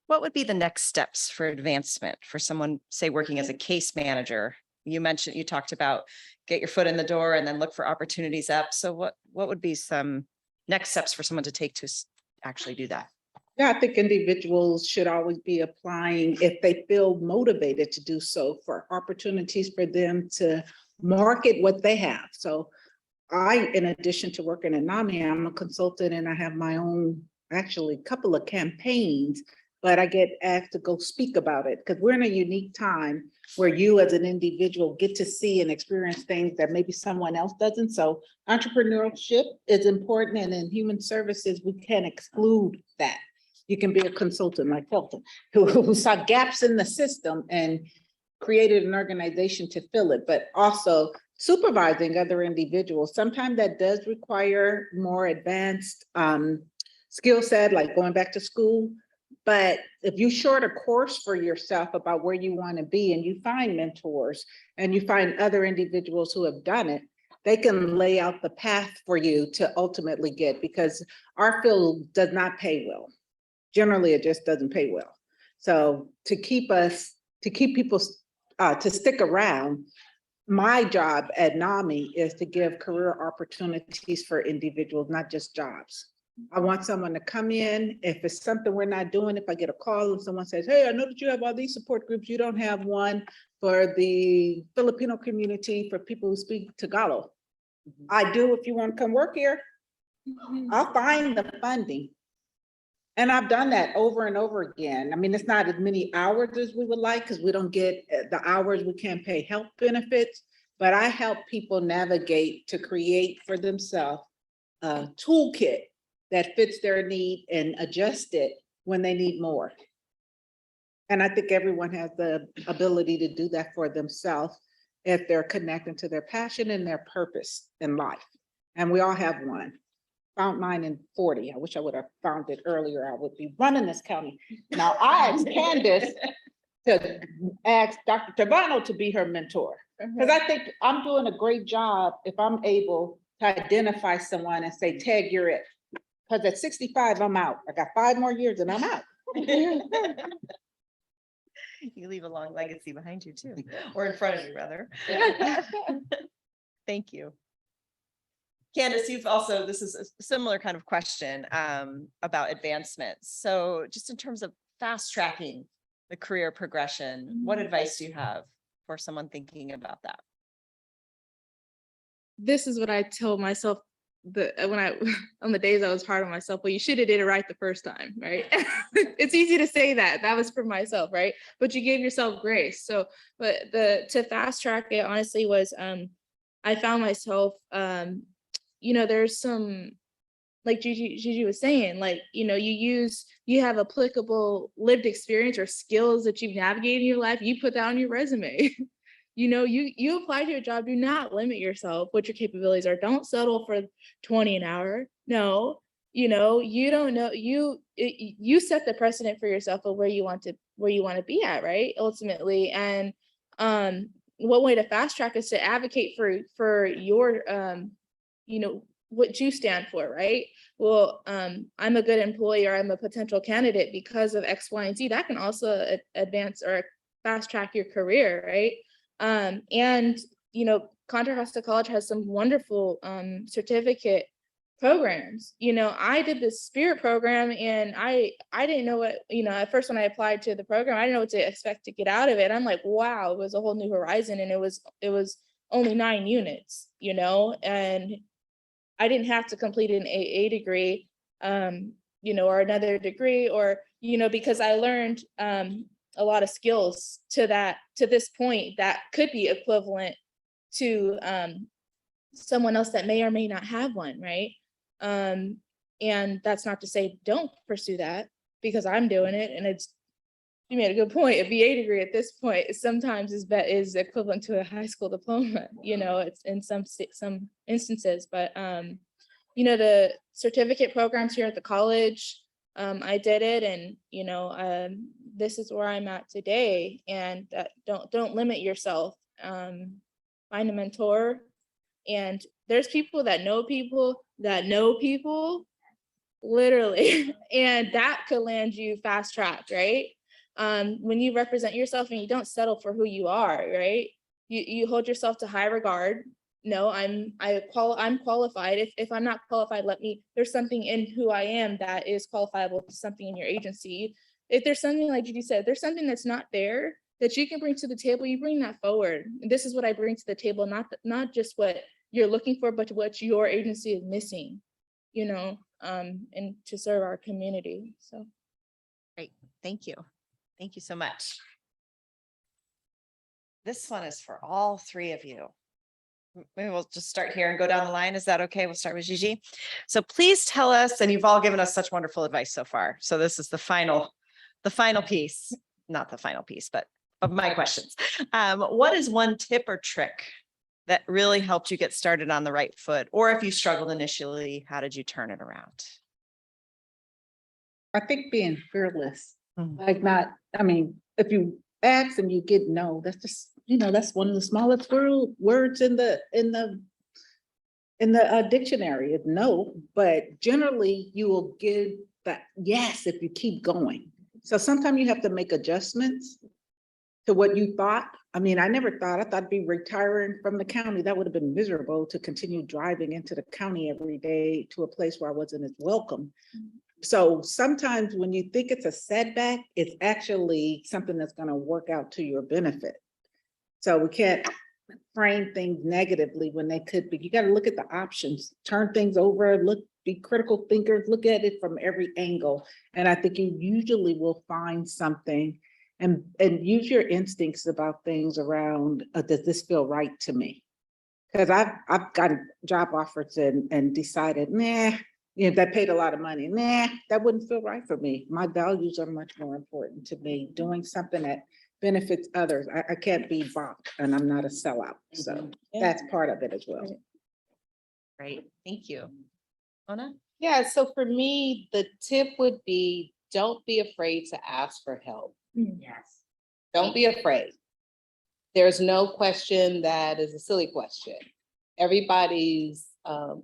what would be the next steps for advancement for someone, say, working as a case manager? You talked about get your foot in the door and then look for opportunities up. So what would be some next steps for someone to take to actually do that? Yeah, I think individuals should always be applying if they feel motivated to do so, for opportunities for them to market what they have. So in addition to working at NAMI, I'm a consultant and I have my own, actually, couple of campaigns but I get asked to go speak about it because we're in a unique time where you as an individual get to see and experience things that maybe someone else doesn't. So entrepreneurship is important, and in human services, we can't exclude that. You can be a consultant like Hilton, who saw gaps in the system and created an organization to fill it, but also supervising other individuals. Sometimes that does require more advanced skill set, like going back to school. But if you short a course for yourself about where you want to be, and you find mentors and you find other individuals who have done it, they can lay out the path for you to ultimately get, because our field does not pay well. Generally, it just doesn't pay well. So to keep people to stick around, my job at NAMI is to give career opportunities for individuals, not just jobs. I want someone to come in. If it's something we're not doing, if I get a call and someone says, hey, I know that you have all these support groups, you don't have one for the Filipino community for people who speak Tagalog. I do. If you want to come work here, I'll find the funding. And I've done that over and over again. I mean, it's not as many hours as we would like, because we don't get the hours, we can't pay health benefits, but I help people navigate to create for themselves a toolkit that fits their need and adjust it when they need more. And I think everyone has the ability to do that for themselves if they're connecting to their passion and their purpose in life. And we all have one. Found mine in 40. I wish I would have found it earlier. I would be running this county. Now, I asked Candace to ask Dr. Tabano to be her mentor, because I think I'm doing a great job if I'm able to identify someone and say, Tag, you're it. Because at 65, I'm out. I got 5 more years and I'm out. You leave a long legacy behind you too, or in front of you rather. Thank you. Candace, you've also, this is a similar kind of question about advancements. So just in terms of fast tracking the career progression, what advice do you have for someone thinking about that? This is what I told myself on the days I was hard on myself. Well, you should have did it right the first time, right? It's easy to say that. That was for myself, right? But you gave yourself grace. So, but to fast track it honestly was, I found myself, there's some, like Gigi was saying, like, you have applicable lived experience or skills that you've navigated in your life, you put that on your resume. You apply to a job, do not limit yourself what your capabilities are. Don't settle for 20 an hour. No, you don't know, you set the precedent for yourself of where you want to be at, right? Ultimately. And one way to fast track is to advocate for your what you stand for, right? Well, I'm a good employee, or I'm a potential candidate because of X, Y, and Z. That can also advance or fast track your career, right? Contra Costa College has some wonderful certificate programs. I did the Spirit program, and I didn't know what, at first when I applied to the program, I didn't know what to expect to get out of it. I'm like, wow, it was a whole new horizon, and it was only 9 units, and I didn't have to complete an AA degree, or another degree, or, because I learned a lot of skills to this point that could be equivalent to someone else that may or may not have one, right? And that's not to say don't pursue that, because I'm doing it, and you made a good point. A BA degree at this point sometimes is equivalent to a high school diploma. It's in some instances, but the certificate programs here at the college, I did it, and this is where I'm at today. And don't limit yourself. Find a mentor, and there's people that know people that know people, literally, and that could land you fast track, right? When you represent yourself and you don't settle for who you are, right? You hold yourself to high regard. No, I'm qualified. If I'm not qualified, there's something in who I am that is qualifiable to something in your agency. If there's something, like Judy said, there's something that's not there that you can bring to the table, you bring that forward. And this is what I bring to the table, not just what you're looking for, but what your agency is missing, and to serve our community. So. Great, thank you. Thank you so much. This one is for all three of you. Maybe we'll just start here and go down the line. Is that okay? We'll start with Gigi. So please tell us, and you've all given us such wonderful advice so far. So this is the final piece, not the final piece, but of my questions. What is one tip or trick that really helped you get started on the right foot? Or if you struggled initially, how did you turn it around? I think being fearless, Mhm. like not, I mean, if you ask and you get no, that's just, that's one of the smallest words in the dictionary is no, but generally you will give that yes if you keep going. So sometimes you have to make adjustments to what you thought. I mean, I thought I'd be retiring from the county. That would have been miserable to continue driving into the county every day to a place where I wasn't as welcome. So sometimes when you think it's a setback, it's actually something that's going to work out to your benefit. So we can't frame things negatively when they could be. You got to look at the options, turn things over, be critical thinkers, look at it from every angle. And I think you usually will find something and use your instincts about things around, does this feel right to me? Because I've gotten job offers and decided, nah, that paid a lot of money. Nah, that wouldn't feel right for me. My values are much more important to me. Doing something that benefits others. I can't be bought, and I'm not a sellout. So that's part of it as well. Great, thank you. Ona? Yeah, so for me, the tip would be, don't be afraid to ask for help. Yes. Don't be afraid. There's no question that is a silly question. Everybody's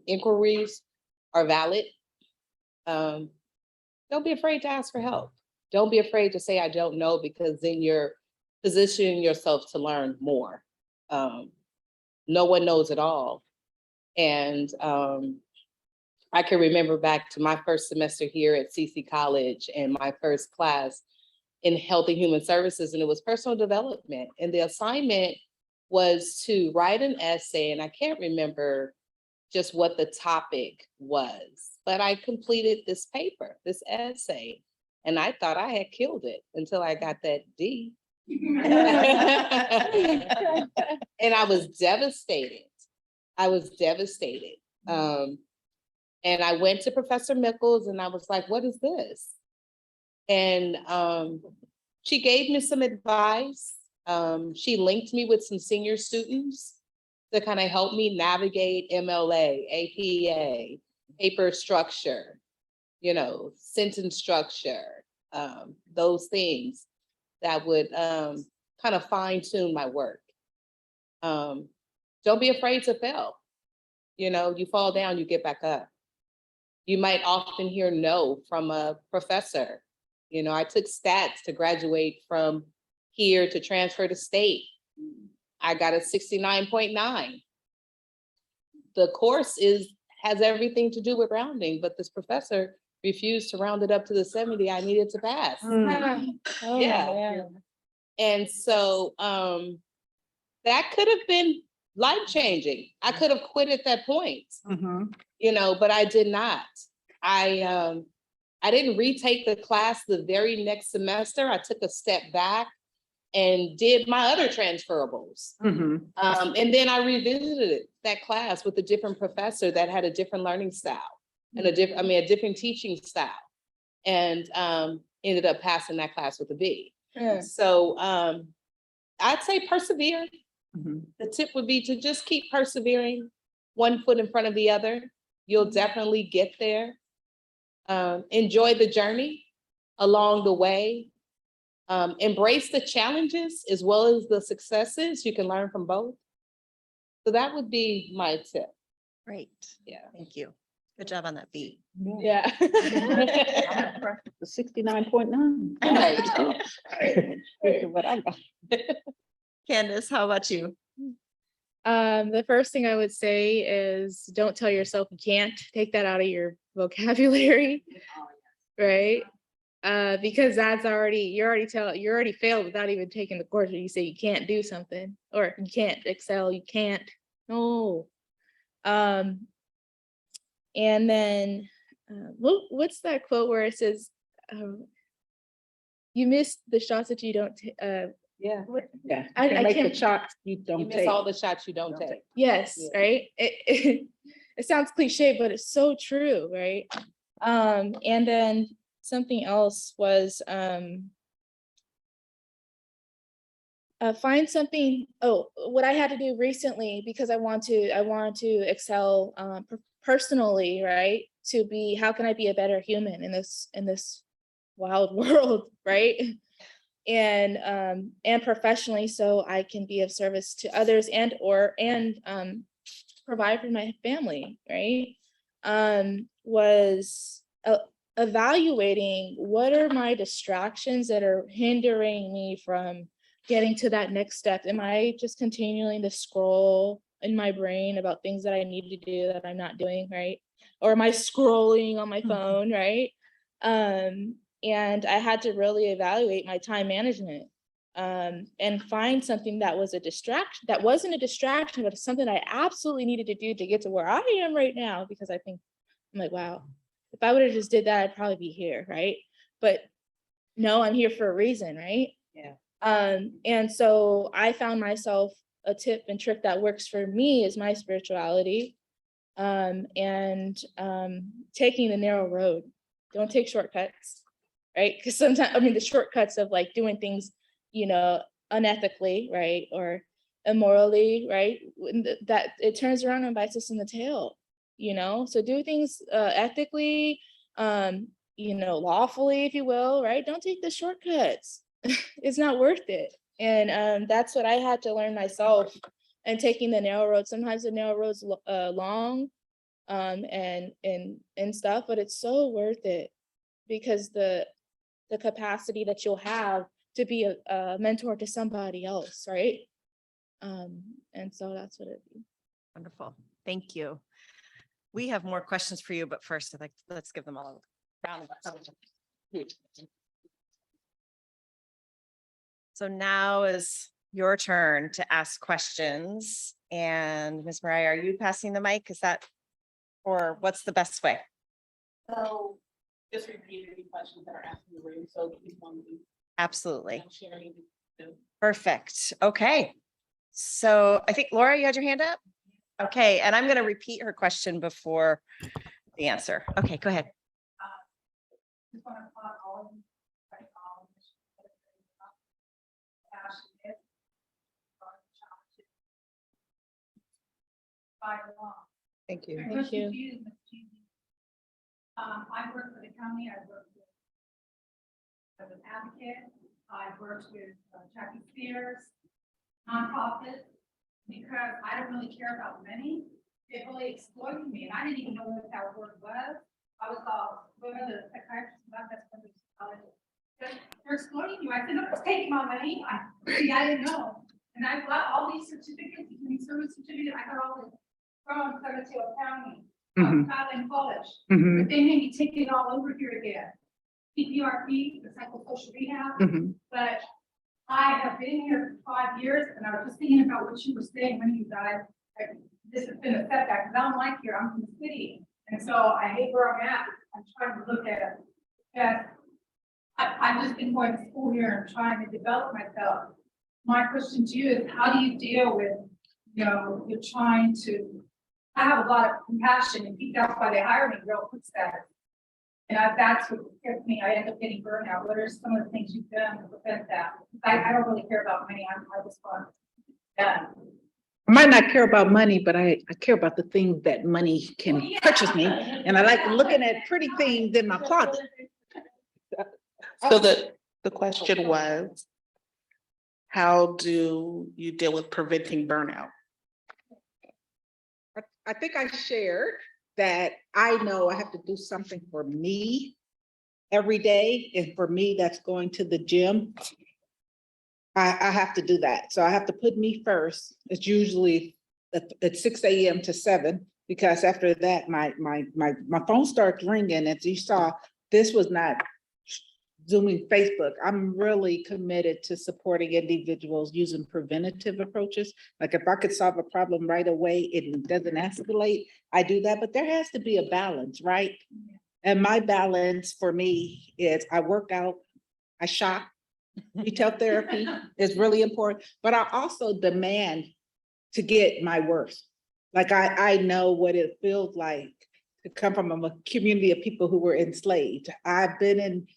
inquiries are valid. Don't be afraid to ask for help. Don't be afraid to say, I don't know, because then you're positioning yourself to learn more. No one knows it all. And I can remember back to my first semester here at CC College and my first class in Health and Human Services, and it was personal development. And the assignment was to write an essay, and I can't remember just what the topic was, but I completed this paper, this essay, and I thought I had killed it until I got that D. And I was devastated. And I went to Professor Mickles and I was like, what is this? And she gave me some advice. She linked me with some senior students to kind of help me navigate MLA, APA, paper structure, sentence structure, those things that would kind of fine tune my work. Don't be afraid to fail. You fall down, you get back up. You might often hear no from a professor. I took stats to graduate from here to transfer to state. I got a 69.9. The course has everything to do with rounding, but this professor refused to round it up to the 70 I needed to pass. Oh, Yeah. And so that could have been life-changing. I could have quit at that point, but I did not. I didn't retake the class the very next semester. I took a step back and did my other transferables. And then I revisited that class with a different professor that had a different learning style and a different teaching style, and ended up passing that class with a B. So I'd say persevere. The tip would be to just keep persevering, one foot in front of the other. You'll definitely get there. Enjoy the journey along the way. Embrace the challenges as well as the successes. You can learn from both. So that would be my tip. Great. Yeah. Thank you. Good job on that B. Yeah. The 69.9. What I got. Candace, how about you? The first thing I would say is don't tell yourself you can't. Take that out of your vocabulary, right? Because that's you already failed without even taking the course. Where you say you can't do something or you can't excel, you can't. No. And then what's that quote where it says, you miss the shots that you don't, Yeah. what- Yeah. I- You I make the can't- shots you You don't miss take. all the shots you don't Don't take. take. yes, Yeah. right? It sounds cliche, but it's so true, right? And then something else was, find something, what I had to do recently, because I want to excel, personally, right? To be, how can I be a better human in this wild world, right? And professionally, so I can be of service to others and provide for my family, right? Was evaluating what are my distractions that are hindering me from getting to that next step. Am I just continuing to scroll in my brain about things that I need to do that I'm not doing, right? Or am I scrolling on my phone, right? And I had to really evaluate my time management, and find something that was a distraction, that wasn't a distraction, but something I absolutely needed to do to get to where I am right now, because I'm like, wow, if I would have just did that, I'd probably be here, right? But no, I'm here for a reason, right? Yeah. And so I found myself, a tip and trick that works for me is my spirituality, and taking the narrow road. Don't take shortcuts, right? Because sometimes, I mean, the shortcuts of like doing things, unethically, right? Or immorally, right? That it turns around and bites us in the tail, So do things ethically, lawfully, if you will, right? Don't take the shortcuts. It's not worth it. And that's what I had to learn myself, and taking the narrow road. Sometimes the narrow road's long, and stuff, but it's so worth it, because the capacity that you'll have to be a mentor to somebody else, right? And so that's what it is. Wonderful. Thank you. We have more questions for you, but first let's give them all a round of applause. So now is your turn to ask questions. And Ms. Mariah, are you passing the mic? Or what's the best way? So just repeat any questions that are asked in the room, so please one of you. Absolutely. I'm sharing. Perfect. Okay. So I think Laura, you had your hand up? Okay, and I'm going to repeat her question before the answer. Okay, go ahead. Thank you. Thank you. I work for the county. I work as an advocate. I worked with Jackie Spears, nonprofits, because I don't really care about money. It really exploited me, and I didn't even know what that word was. I was all, what are the psychiatrists about that? They're exploiting you. I said, no, it's taking my money. I didn't know. And I got all these certificates, including service certificate. I got all this from San Mateo County, Scotland College. But they made me take it all over here again. CPRP, the psychosocial rehab. But I have been here for 5 years, and I was just thinking about what you were saying when you guys, this has been a setback, because I don't like here, I'm from the city. And so I hate where I'm at. I'm trying to look at it. That I've just been going to school here and trying to develop myself. My question to you is, how do you deal with, you're trying to, I have a lot of compassion, and that's why they hire me real quick status. And that's what gets me. I end up getting burnout. What are some of the things you've done to prevent that? I don't really care about money. I just want done. I might not care about money, but I care about the things that money can purchase me. And I like looking at pretty things in my closet. So the question was, how do you deal with preventing burnout? I think I shared that I know I have to do something for me every day. And for me, that's going to the gym. I have to do that. So I have to put me first. It's usually at 6 a.m. to 7, because after that, my phone starts ringing. As you saw, this was not Zooming Facebook. I'm really committed to supporting individuals using preventative approaches. Like if I could solve a problem right away, it doesn't escalate, I do that, but there has to be a balance, right? And my balance for me is I work out I shop. Retail therapy is really important, but I also demand to get my worth. Like I know what it feels like to come from a community of people who were enslaved. I've been in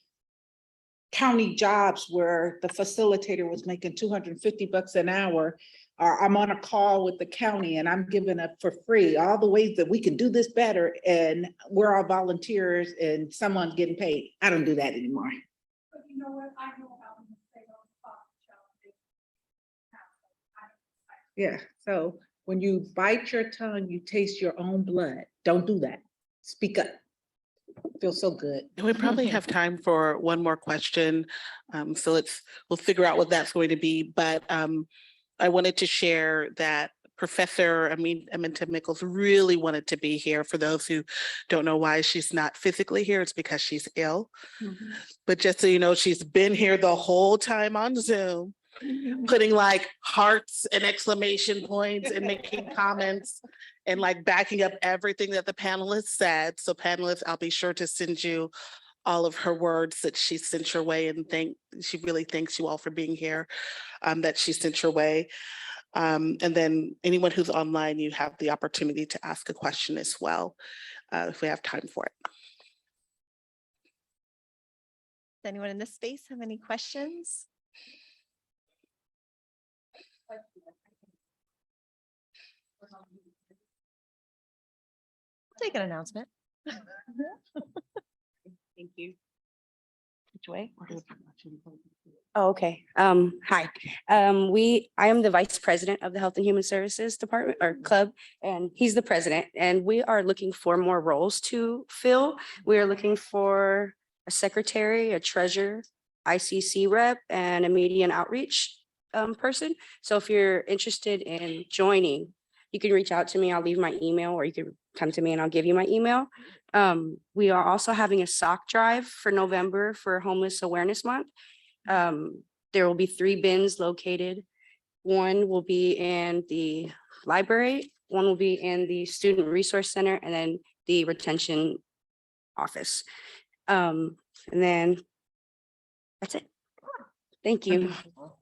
county jobs where the facilitator was making $250 an hour. Or I'm on a call with the county and I'm giving up for free all the ways that we can do this better. And we're all volunteers and someone's getting paid. I don't do that anymore. But you know what, I know about them, they don't stop challenges. Yeah, so when you bite your tongue, you taste your own blood. Don't do that. Speak up. Feels so good. And we probably have time for one more question. So we'll figure out what that's going to be. But I wanted to share that Professor Aminta Mickles really wanted to be here. For those who don't know why she's not physically here, it's because she's ill. But just so you know, she's been here the whole time on Zoom, putting like hearts and exclamation points and making comments and like backing up everything that the panelists said. So panelists, I'll be sure to send you all of her words that she sent your way, and she really thanks you all for being here, that she sent your way. And then anyone who's online, you have the opportunity to ask a question as well, if we have time for it. Does anyone in this space have any questions? I'll take an announcement. Thank you. Which way? Oh, okay. Hi. I am the vice president of the Health and Human Services Department or Club, and he's the president. And we are looking for more roles to fill. We are looking for a secretary, a treasurer, ICC rep, and a media and outreach person. So if you're interested in joining, you can reach out to me. I'll leave my email, or you can come to me and I'll give you my email. We are also having a sock drive for November for Homeless Awareness Month. There will be 3 bins located. One will be in the library, one will be in the Student Resource Center, and then the retention office. And then that's it. Thank you.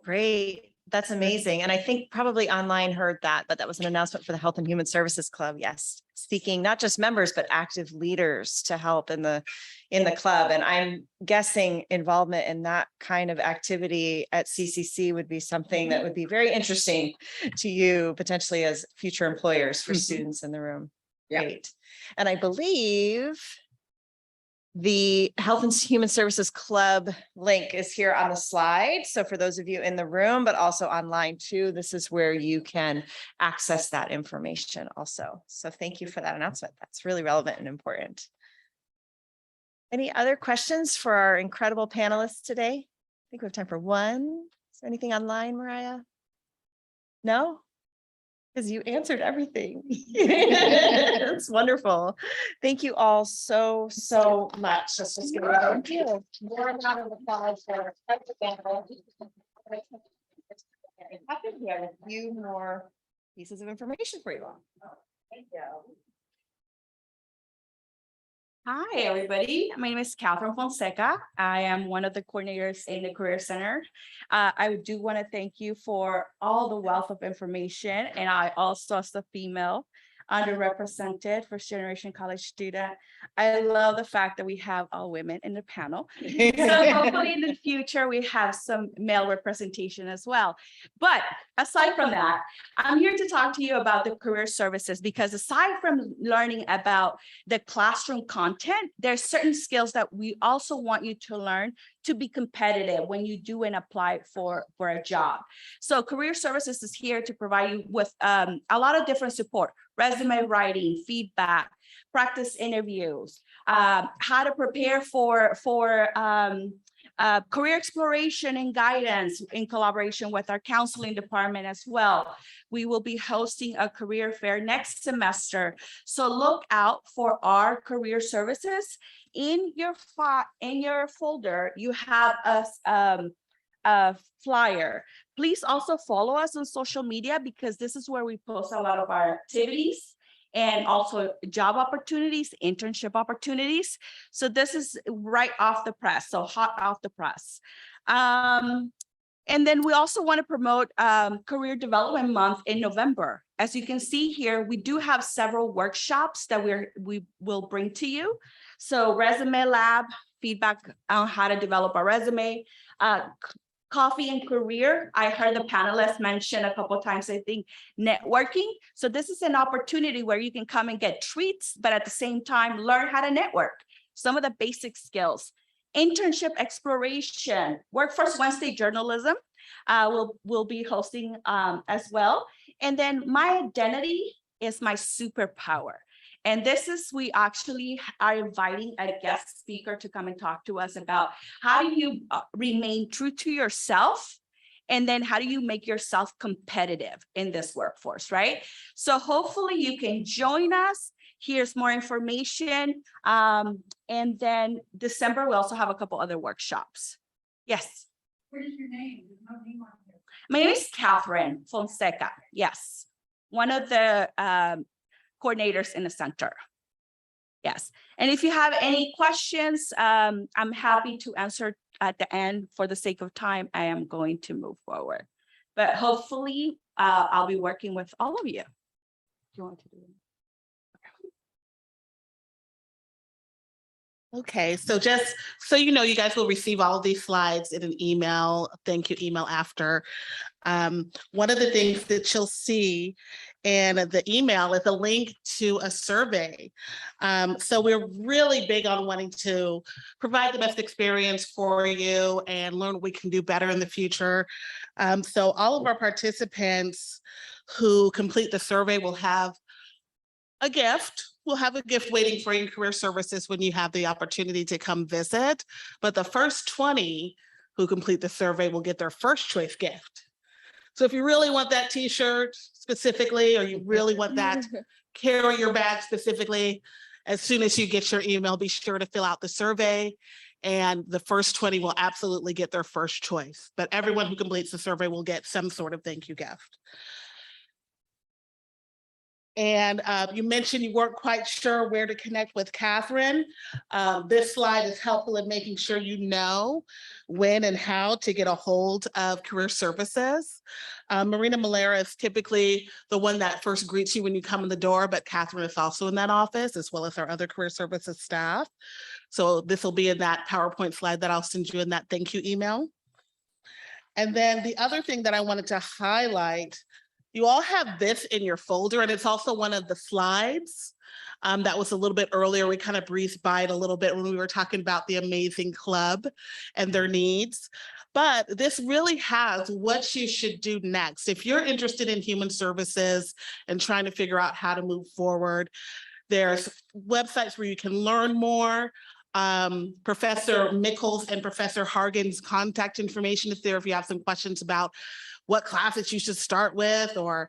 Great. That's amazing. And I think probably online heard that, but that was an announcement for the Health and Human Services Club. Yes. Seeking not just members, but active leaders to help in the club. And I'm guessing involvement in that kind of activity at CCC would be something that would be very interesting to you potentially as future employers for students in the room. Yeah. Great. And I believe the Health and Human Services Club link is here on the slide. So for those of you in the room, but also online too, this is where you can access that information also. So thank you for that announcement. That's really relevant and important. Any other questions for our incredible panelists today? I think we have time for one. Is there anything online, Mariah? No? Because you answered everything. That's wonderful. Thank you all so much. Let's just give a thank you. More round of applause for our panel. Happy to have a few more pieces of information for you all. Thank you. Hi, everybody. My name is Catherine Fonseca. I am one of the coordinators in the Career Center. I do want to thank you for all the wealth of information. And I also, as a female, underrepresented first generation college student, I love the fact that we have all women in the panel. So hopefully in the future, we have some male representation as well. But aside from that, I'm here to talk to you about the career services, because aside from learning about the classroom content, there's certain skills that we also want you to learn to be competitive when you do and apply for a job. So career services is here to provide you with a lot of different support: resume writing, feedback, practice interviews, how to prepare for career exploration and guidance in collaboration with our counseling department as well. We will be hosting a career fair next semester. So look out for our career services. In your folder, you have a flyer. Please also follow us on social media, because this is where we post a lot of our activities and also job opportunities, internship opportunities. So this is right off the press, so hot off the press. And then we also want to promote Career Development Month in November. As you can see here, we do have several workshops that we will bring to you. So Resume Lab, feedback on how to develop a resume, coffee and career. I heard the panelists mention a couple of times, I think, networking. So this is an opportunity where you can come and get treats, but at the same time, learn how to network, some of the basic skills. Internship exploration, Workforce Wednesday journalism, we'll be hosting as well. And then my identity is my superpower. And this is, we actually are inviting a guest speaker to come and talk to us about how do you remain true to yourself? And then how do you make yourself competitive in this workforce, right? So hopefully you can join us. Here's more information. And then December, we also have a couple other workshops. Yes. What is your name? There's no name on here. My name is Catherine Fonseca. Yes. One of the coordinators in the center. Yes. And if you have any questions, I'm happy to answer at the end. For the sake of time, I am going to move forward. But hopefully I'll be working with all of you. Do you want to do it? Okay, so just so you know, you guys will receive all of these slides in an email, thank you email after. One of the things that you'll see in the email is a link to a survey. So we're really big on wanting to provide the best experience for you and learn what we can do better in the future. So all of our participants who complete the survey will have a gift. We'll have a gift waiting for you in career services when you have the opportunity to come visit. But the first 20 who complete the survey will get their first choice gift. So if you really want that t-shirt specifically, or you really want that carrier bag specifically, as soon as you get your email, be sure to fill out the survey. And the first 20 will absolutely get their first choice. But everyone who completes the survey will get some sort of thank you gift. And you mentioned you weren't quite sure where to connect with Catherine. This slide is helpful in making sure you know when and how to get a hold of career services. Marina Malera is typically the one that first greets you when you come in the door, but Catherine is also in that office, as well as our other career services staff. So this will be in that PowerPoint slide that I'll send you in that thank you email. And then the other thing that I wanted to highlight, you all have this in your folder, and it's also one of the slides that was a little bit earlier. We kind of breezed by it a little bit when we were talking about the amazing club and their needs. But this really has what you should do next. If you're interested in human services and trying to figure out how to move forward, there's websites where you can learn more. Professor Mickles and Professor Hargan's contact information is there if you have some questions about what classes you should start with, or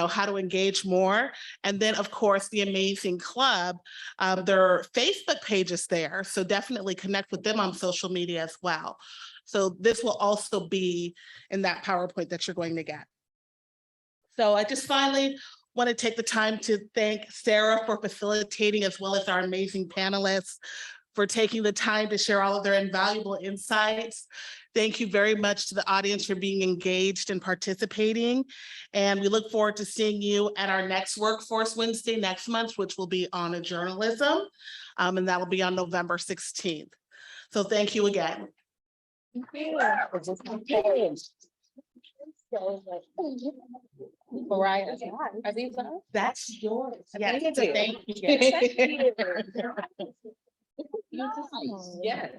how to engage more. And then of course the amazing club, their Facebook page is there, so definitely connect with them on social media as well. So this will also be in that PowerPoint that you're going to get. So I just finally want to take the time to thank Sarah for facilitating, as well as our amazing panelists for taking the time to share all of their invaluable insights. Thank you very much to the audience for being engaged and participating. And we look forward to seeing you at our next Workforce Wednesday next month, which will be on journalism. And that will be on November 16th. So thank you again. Mariah, are these on? That's yours. Yes, Yes, thank you. Yes.